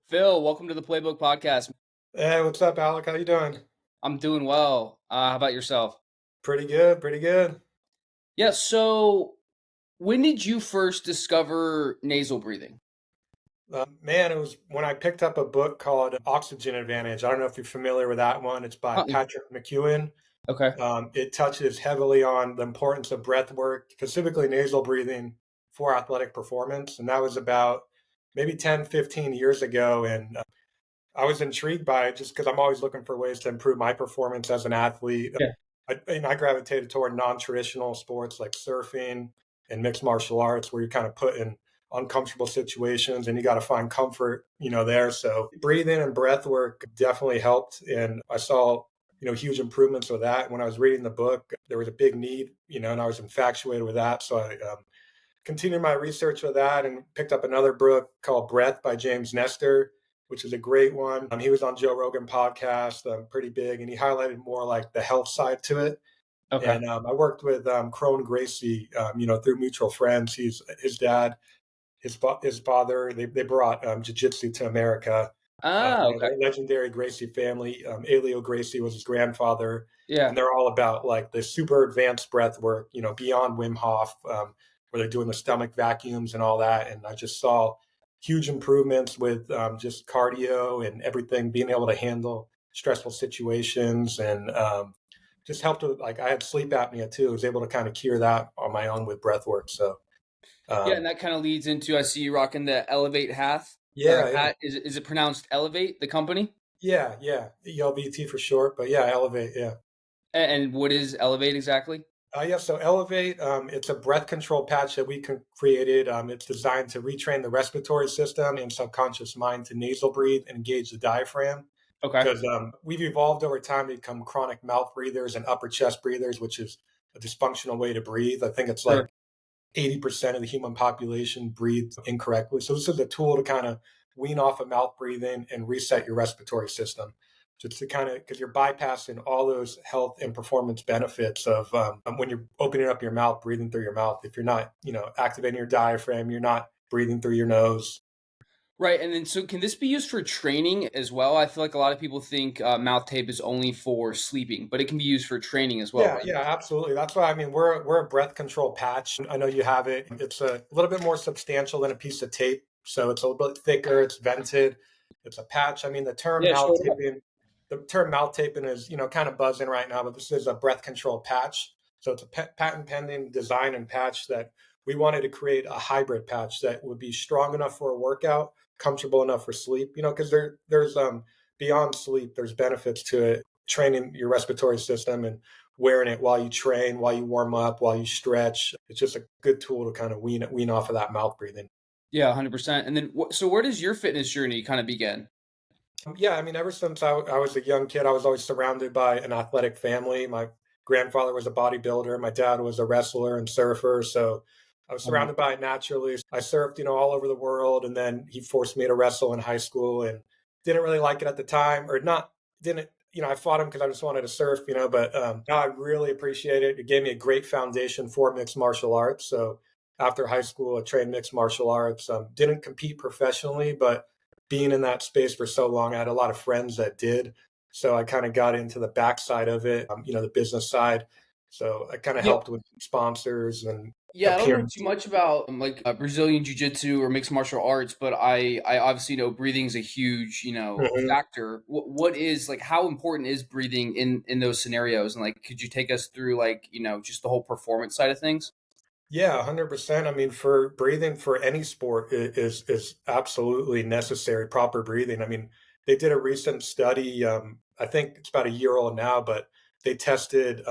Phil, welcome to the Playbook Podcast. Hey, what's up, Alec? How you doing? I'm doing well. How about yourself? Pretty good, pretty good. Yeah, so when did you first discover nasal breathing? Man, it was when I picked up a book called Oxygen Advantage. I don't know if you're familiar with that one. It's by Uh-uh. Patrick McKeown. Okay. It touches heavily on the importance of breath work, specifically nasal breathing for athletic performance. And that was about maybe 10, 15 years ago. And I was intrigued by it just because I'm always looking for ways to improve my performance as an athlete. Yeah. I gravitated toward non-traditional sports like surfing and mixed martial arts, where you're kind of put in uncomfortable situations and you got to find comfort, there. So breathing and breath work definitely helped, and I saw huge improvements with that. When I was reading the book, there was a big need, and I was infatuated with that. So I continued my research with that and picked up another book called Breath by James Nestor, which is a great one. He was on Joe Rogan podcast, pretty big, and he highlighted more like the health side to it. Okay. And I worked with Gracie, through mutual friends. He's his dad, his father. They brought jiu-jitsu to America. Okay. The legendary Gracie family. Alec Gracie was his grandfather, Yeah. and they're all about like the super advanced breath work, beyond Wim Hof, where they're doing the stomach vacuums and all that. And I just saw huge improvements with just cardio and everything, being able to handle stressful situations, and just helped with, like, I had sleep apnea too. I was able to kind of cure that on my own with breath work. So Yeah, and um, that kind of leads into I see you rocking the Elevate hat or yeah, yeah, hat. Is it pronounced Elevate, the company? yeah. ELVT for short, but yeah, Elevate, yeah. And what is Elevate exactly? Yeah, so Elevate, it's a breath control patch that we created. It's designed to retrain the respiratory system and subconscious mind to nasal breathe and engage the diaphragm. Okay. Because we've evolved over time to become chronic mouth breathers and upper chest breathers, which is a dysfunctional way to breathe. I think it's Sure. like 80% of the human population breathes incorrectly. So this is a tool to kind of wean off of mouth breathing and reset your respiratory system. Just to kind of, because you're bypassing all those health and performance benefits of when you're opening up your mouth, breathing through your mouth. If you're not, activating your diaphragm, you're not breathing through your nose. Right, and then so can this be used for training as well? I feel like a lot of people think mouth tape is only for sleeping, but it can be used for training as well, Yeah, right? yeah, absolutely. That's why, I mean, we're a breath control patch. I know you have it. It's a little bit more substantial than a piece of tape, so it's a little bit thicker. It's vented. It's a patch. I mean, Yeah, sure. the term mouth taping is kind of buzzing right now, but this is a breath control patch. So it's a patent pending design and patch that we wanted to create a hybrid patch that would be strong enough for a workout, comfortable enough for sleep. Because there's beyond sleep, there's benefits to it, training your respiratory system and wearing it while you train, while you warm up, while you stretch. It's just a good tool to kind of wean off of that mouth breathing. Yeah, 100%. And then, so where does your fitness journey kind of begin? Yeah, I mean, ever since I was a young kid, I was always surrounded by an athletic family. My grandfather was a bodybuilder. My dad was a wrestler and surfer. So I was Um, surrounded by it naturally. I surfed, all over the world. And then he forced me to wrestle in high school and didn't really like it at the time, or not, didn't, I fought him because I just wanted to surf, but now I really appreciate it. It gave me a great foundation for mixed martial arts. So after high school, I trained mixed martial arts. Didn't compete professionally, but being in that space for so long, I had a lot of friends that did. So I kind of got into the backside of it, the business side. So I kind of yeah, helped with sponsors and yeah. I don't know too appearances. much about Brazilian jiu-jitsu or mixed martial arts, but I obviously know breathing is a huge Mhm. factor. What is like how important is breathing in those scenarios? And like, could you take us through like just the whole performance side of things? Yeah, 100%. I mean, for breathing for any sport is absolutely necessary, proper breathing. I mean, they did a recent study, I think it's about a year old now, but they tested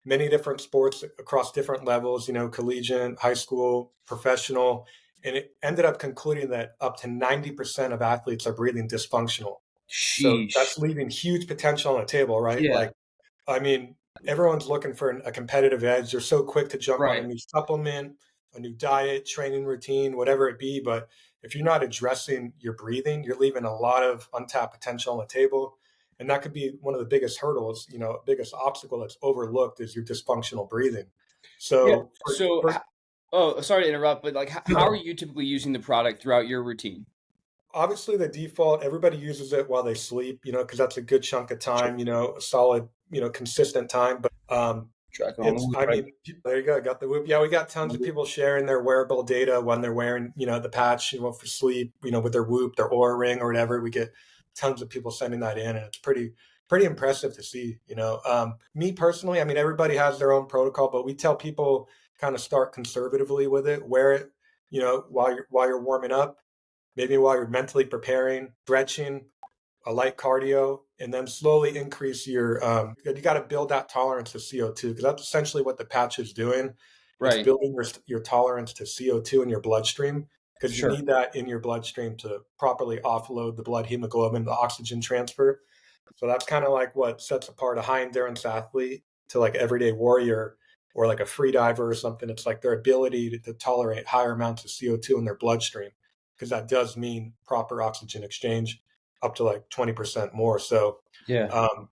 many different sports across different levels, collegiate, high school, professional, and it ended up concluding that up to 90% of athletes are breathing dysfunctional. So Sheesh. that's leaving huge potential on the table, right? Yeah. Like, I mean, everyone's looking for a competitive edge. They're so quick to jump on a Right. new supplement, a new diet, training routine, whatever it be. But if you're not addressing your breathing, you're leaving a lot of untapped potential on the table. And that could be one of the biggest hurdles, biggest obstacle that's overlooked is your dysfunctional breathing. Yeah. So So, for oh, sorry to interrupt, but like, how are no, you typically using the product throughout your routine? obviously the default, everybody uses it while they sleep, because that's a good chunk of Sure. time, a solid, consistent time. But Track on the Whoop, I right? mean, there you go. Got the Whoop. Yeah, we got tons of people sharing their wearable data when they're wearing, the patch, for sleep, with their Whoop, their Aura Ring or whatever. We get tons of people sending that in, and it's pretty impressive to see. Me personally, I mean, everybody has their own protocol, but we tell people kind of start conservatively with it. Wear it, while you're warming up, maybe while you're mentally preparing, stretching, a light cardio, and then slowly increase you got to build that tolerance to CO2 because that's essentially what the patch is doing. It's Right. building your tolerance to CO2 in your bloodstream because you Sure. need that in your bloodstream to properly offload the blood hemoglobin, the oxygen transfer. So that's kind of like what sets apart a high endurance athlete to like everyday warrior or like a free diver or something. It's like their ability to tolerate higher amounts of CO2 in their bloodstream because that does mean proper oxygen exchange up to like 20% more. So, Yeah. um,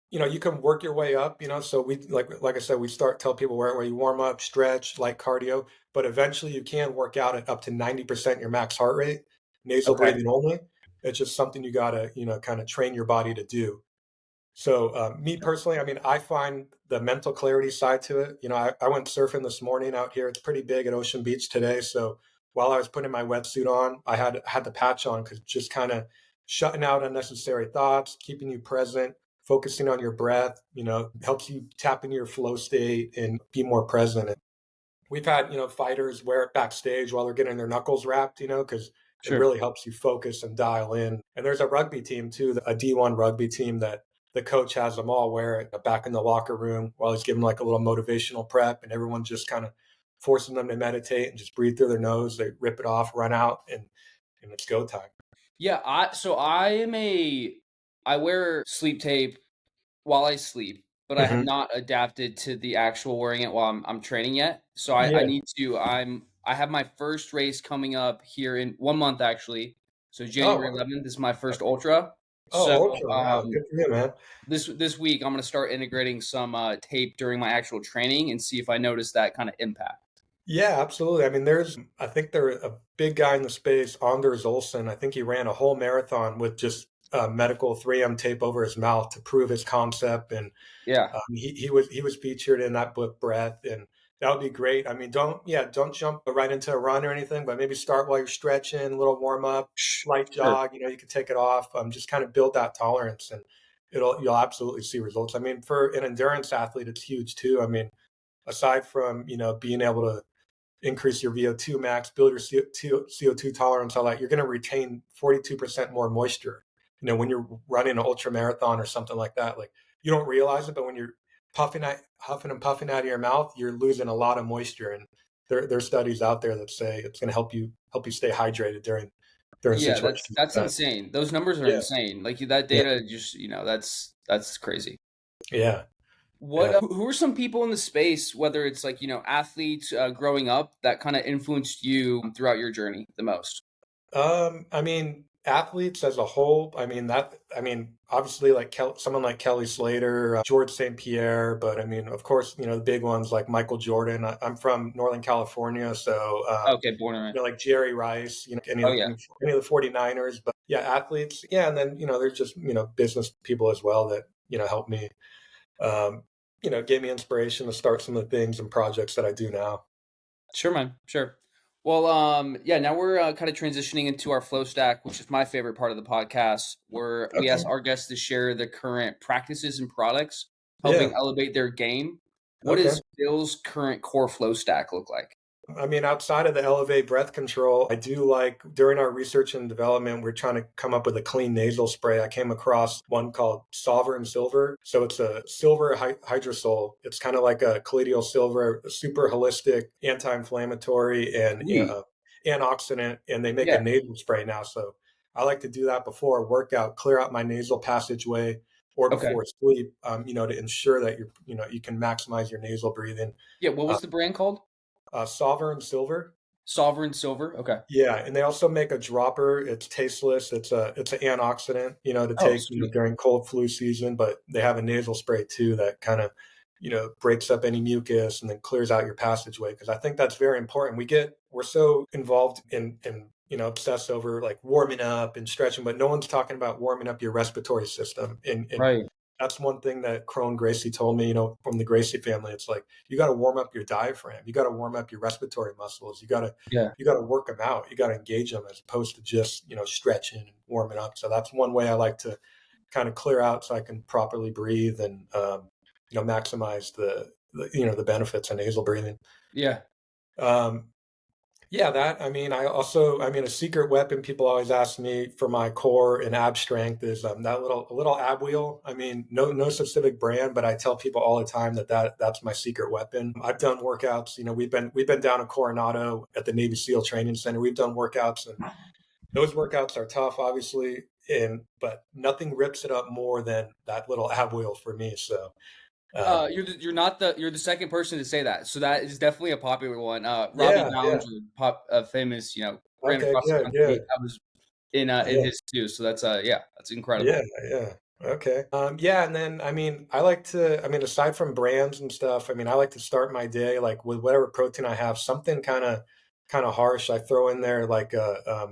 you can work your way up, so we, like I said, we tell people where you warm up, stretch, light cardio, but eventually you can work out at up to 90% your max heart rate, nasal Okay. breathing only. It's just something you got to, kind of train your body to do. So, me personally, I mean, I find the mental clarity side to it. I went surfing this morning out here. It's pretty big at Ocean Beach today. So while I was putting my wetsuit on, I had the patch on because just kind of shutting out unnecessary thoughts, keeping you present, focusing on your breath, helps you tap into your flow state and be more present. And we've had, fighters wear it backstage while they're getting their knuckles wrapped, because it Sure. really helps you focus and dial in. And there's a rugby team too, a D1 rugby team that the coach has them all wear it back in the locker room while he's giving like a little motivational prep, and everyone's just kind of forcing them to meditate and just breathe through their nose. They rip it off, run out, and it's go time. Yeah, I wear sleep tape while I sleep, but I have Hmm. not adapted to the actual wearing it while I'm training yet. So I Yeah. need to. I have my first race coming up here in 1 month actually. So Oh, January wow. 11th is my first ultra. So Oh, ultra. Wow. Good for you, man. this week I'm gonna start integrating some tape during my actual training and see if I notice that kind of impact. Yeah, absolutely. I mean, I think there's a big guy in the space, Anders Olsen. I think he ran a whole marathon with just medical 3M tape over his mouth to prove his concept. And Yeah, he was featured in that book, Breath. And that would be great. I mean, don't jump right into a run or anything, but maybe start while you're stretching, a little warm up, light sure. jog. You can take it off. Just kind of build that tolerance, and you'll absolutely see results. I mean, for an endurance athlete, it's huge too. I mean, aside from being able to increase your VO2 max, build your CO2 tolerance, all that, you're going to retain 42% more moisture. When you're running an ultra marathon or something like that, like you don't realize it, but when you're huffing and puffing out of your mouth, you're losing a lot of moisture. And there's studies out there that say it's going to help you stay hydrated during Yeah, situations like that's that. insane. Those numbers are Yeah, insane. Like that yeah, data just, that's crazy. yeah, What yeah. who are some people in the space, whether it's like, athletes growing up that kind of influenced you throughout your journey the most? I mean, athletes as a whole, obviously like someone like Kelly Slater, George St. Pierre, but I mean, of course, the big ones like Michael Jordan. I'm from Northern California, so, Okay, born and raised. like Jerry Rice, Oh yeah. any of the 49ers, but yeah, athletes. Yeah. And then, there's just, business people as well that, help me, um, gave me inspiration to start some of the things and projects that I do now. Sure, man. Sure. Well, yeah, now we're kind of transitioning into our flow stack, which is my favorite part of the podcast, where we Okay. ask our guests to share the current practices and products helping Yeah. elevate their game. What Okay. does Bill's current core flow stack look like? I mean, outside of the Elevate breath control, I do like during our research and development, we're trying to come up with a clean nasal spray. I came across one called Sovereign Silver. So it's a silver hydrosol. It's kind of like a colloidal silver, super holistic, anti-inflammatory, and Sweet. antioxidant. And they make a Yeah. nasal spray now. So I like to do that before a workout, clear out my nasal passageway or Okay. before sleep, to ensure that you can maximize your nasal breathing. Yeah. What Uh, was the brand called? Sovereign Silver. Sovereign Silver. Okay. Yeah, and they also make a dropper. It's tasteless. It's an antioxidant, to Oh, take, sweet. during cold flu season. But they have a nasal spray too that kind of, breaks up any mucus and then clears out your passageway. Because I think that's very important. We're so involved in obsessed over like warming up and stretching, but no one's talking about warming up your respiratory system. And Right. that's one thing that Crone Gracie told me, from the Gracie family. It's like you got to warm up your diaphragm, you got to warm up your respiratory muscles, Yeah. you got to work them out, you got to engage them as opposed to just stretching and warming up. So that's one way I like to kind of clear out so I can properly breathe and maximize the benefits of nasal breathing. Yeah. Um, yeah, a secret weapon people always ask me for my core and ab strength is that little ab wheel. I mean, no specific brand, but I tell people all the time that's my secret weapon. I've done workouts. We've been down in Coronado at the Navy SEAL Training Center. We've done workouts, and those workouts are tough, obviously, but nothing rips it up more than that little ab wheel for me. So You're the second person to say that, so that is definitely a popular one. Robbie yeah, yeah. Ballinger, famous, ran Okay, across the good, country. good. I was in Yeah. his too, so that's yeah, that's Yeah, incredible. yeah. Okay. Yeah, and then I like to, aside from brands and stuff, I like to start my day like with whatever protein I have, something kind of harsh. I throw in there like a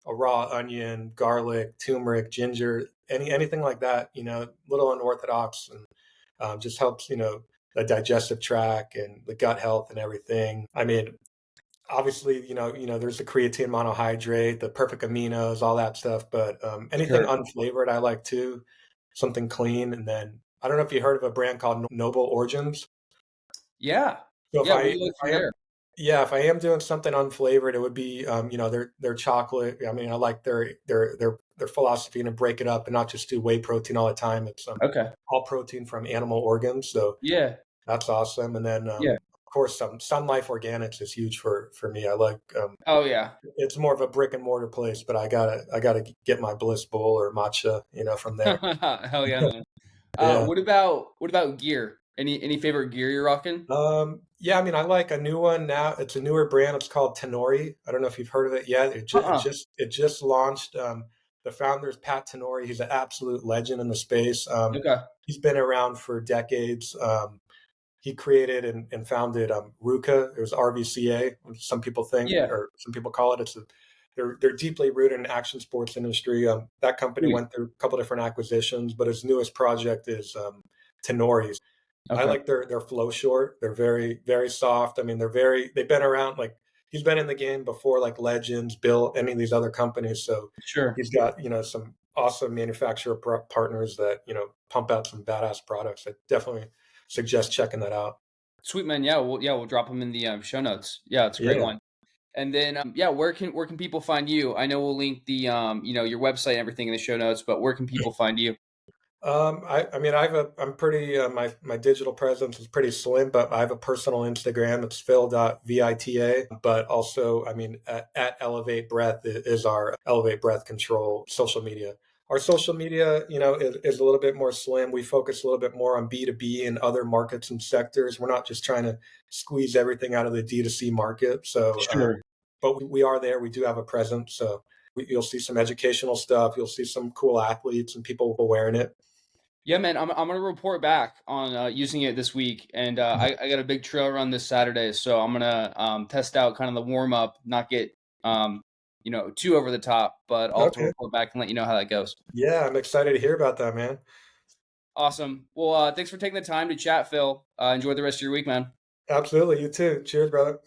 raw onion, garlic, turmeric, ginger, anything like that, little unorthodox, and just helps, the digestive tract and the gut health and everything. Obviously, there's the creatine monohydrate, the perfect aminos, all that stuff. But anything Sure. unflavored, I like too. Something clean. And then I don't know if you heard of a brand called Noble Origins. Yeah. So Yeah, what do you like from there? if I am doing something unflavored, it would be, their chocolate. I like their philosophy to break it up and not just do whey protein all the time. It's Okay. all protein from animal organs. So Yeah. that's awesome. And then, Yeah. of course, some Sun Life Organics is huge for me. I like Oh, yeah. it's more of a brick and mortar place, but I gotta get my Bliss Bowl or matcha, from there. Hell yeah, man. Yeah. What about gear? Any favorite gear you're rocking? Yeah, I like a new one now. It's a newer brand. It's called Tenori. I don't know if you've heard of it yet. Uh-uh. It just launched. The founder is Pat Tenori. He's an absolute legend in the space. Okay. He's been around for decades. He created and founded RUCA. It was RVCA. Some people think, Yeah. or some people call it. They're deeply rooted in action sports industry. That company Sweet. went through a couple different acquisitions, but his newest project is Tenori's. I Okay. like their flow short. They're very very soft. They've been around, like he's been in the game before, like Legends, Bill, any of these other companies. So Sure. he's got some awesome manufacturer partners that pump out some badass products. I definitely suggest checking that out. Sweet, man. Yeah, we'll drop them in the show notes. Yeah, it's a great Yeah. one. And then yeah, where can people find you? I know we'll link the your website and everything in the show notes, but where can people find you? I'm pretty, my digital presence is pretty slim, but I have a personal Instagram. It's phil.vita, but also, at Elevate Breath is our Elevate Breath Control social media. Our social media, is a little bit more slim. We focus a little bit more on B2B and other markets and sectors. We're not just trying to squeeze everything out of the D2C market. So, Sure. but we are there. We do have a presence. So you'll see some educational stuff. You'll see some cool athletes and people wearing it. Yeah, man, I'm gonna report back on using it this week, and I got a big trail run this Saturday, so I'm gonna test out kind of the warm up, not get too over the top, but also Okay. report back and let you know how that goes. Yeah, I'm excited to hear about that, man. Awesome. Well, thanks for taking the time to chat, Phil. Enjoy the rest of your week, man. Absolutely. You too. Cheers, brother.